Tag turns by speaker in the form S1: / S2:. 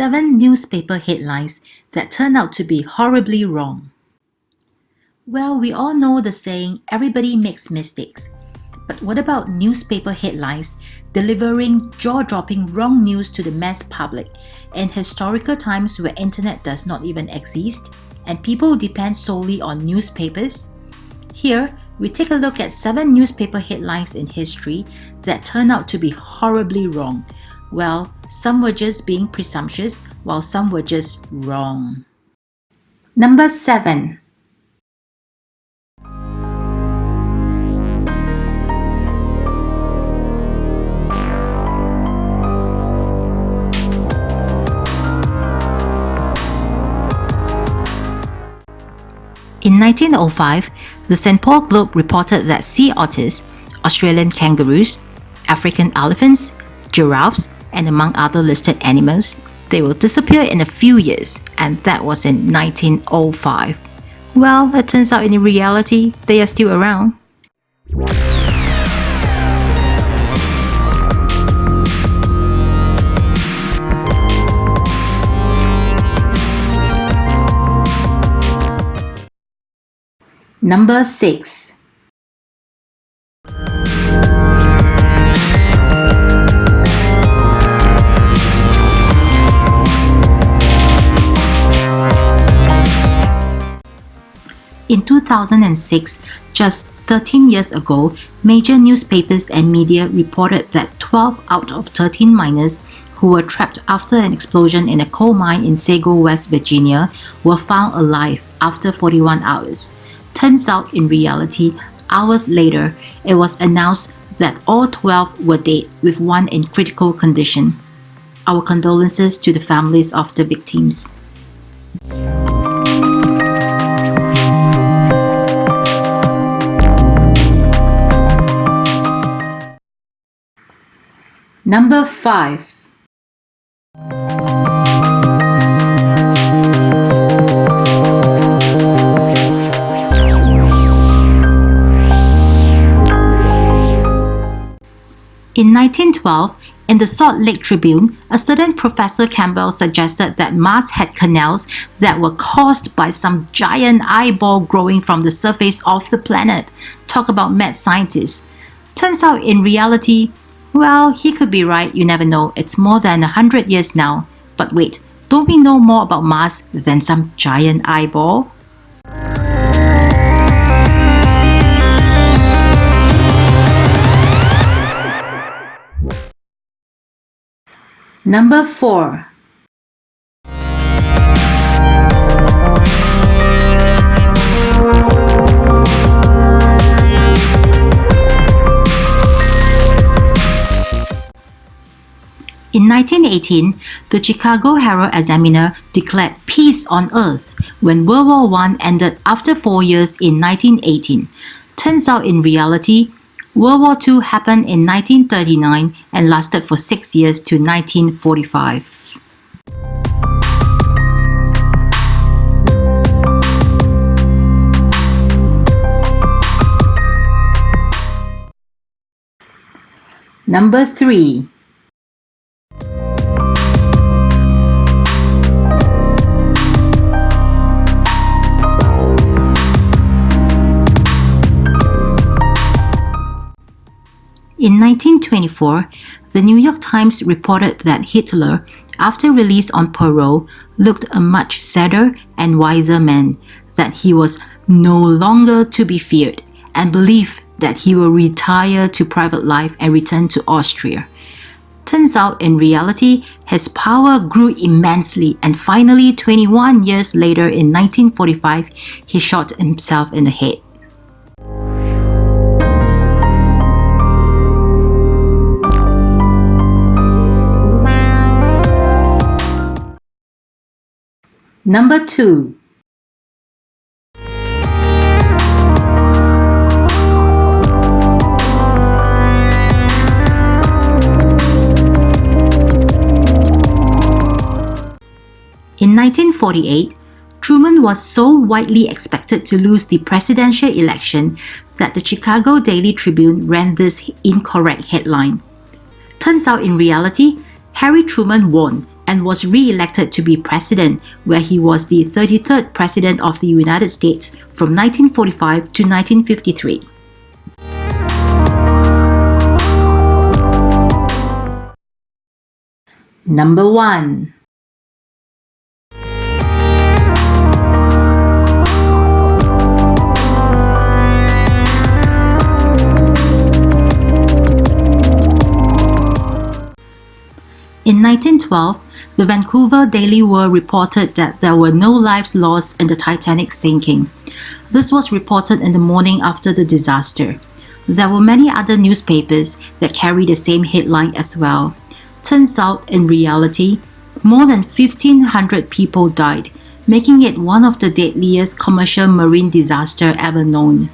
S1: 7 newspaper headlines that turned out to be horribly wrong. Well, we all know the saying, everybody makes mistakes. But what about newspaper headlines delivering jaw-dropping wrong news to the mass public in historical times where internet does not even exist and people depend solely on newspapers? Here, we take a look at 7 newspaper headlines in history that turned out to be horribly wrong. Well, some were just being presumptuous, while some were just wrong. Number 7. In 1905, the St. Paul Globe reported that sea otters, Australian kangaroos, African elephants, giraffes, and among other listed animals, they will disappear in a few years, and that was in 1905. Well, it turns out in reality, they are still around. Number 6. In 2006, just 13 years ago, major newspapers and media reported that 12 out of 13 miners who were trapped after an explosion in a coal mine in Sago, West Virginia, were found alive after 41 hours. Turns out, in reality, hours later, it was announced that all 12 were dead, with one in critical condition. Our condolences to the families of the victims. Number 5. In 1912, in the Salt Lake Tribune, a certain Professor Campbell suggested that Mars had canals that were caused by some giant eyeball growing from the surface of the planet. Talk about mad scientists. Turns out in reality, well, he could be right, you never know. It's more than 100 years now. But wait, don't we know more about Mars than some giant eyeball? Number 4. In 1918, the Chicago Herald-Examiner declared peace on Earth when World War I ended after 4 years in 1918. Turns out in reality, World War II happened in 1939 and lasted for 6 years to 1945. Number 3. In 1924, the New York Times reported that Hitler, after release on parole, looked a much sadder and wiser man, that he was no longer to be feared, and believed that he will retire to private life and return to Austria. Turns out, in reality, his power grew immensely, and finally, 21 years later in 1945, he shot himself in the head. Number 2. In 1948, Truman was so widely expected to lose the presidential election that the Chicago Daily Tribune ran this incorrect headline. Turns out in reality, Harry Truman won and was re-elected to be president, where he was the 33rd president of the United States from 1945 to 1953. Number 1. In 1912, the Vancouver Daily World reported that there were no lives lost in the Titanic sinking. This was reported in the morning after the disaster. There were many other newspapers that carried the same headline as well. Turns out, in reality, more than 1,500 people died, making it one of the deadliest commercial marine disasters ever known.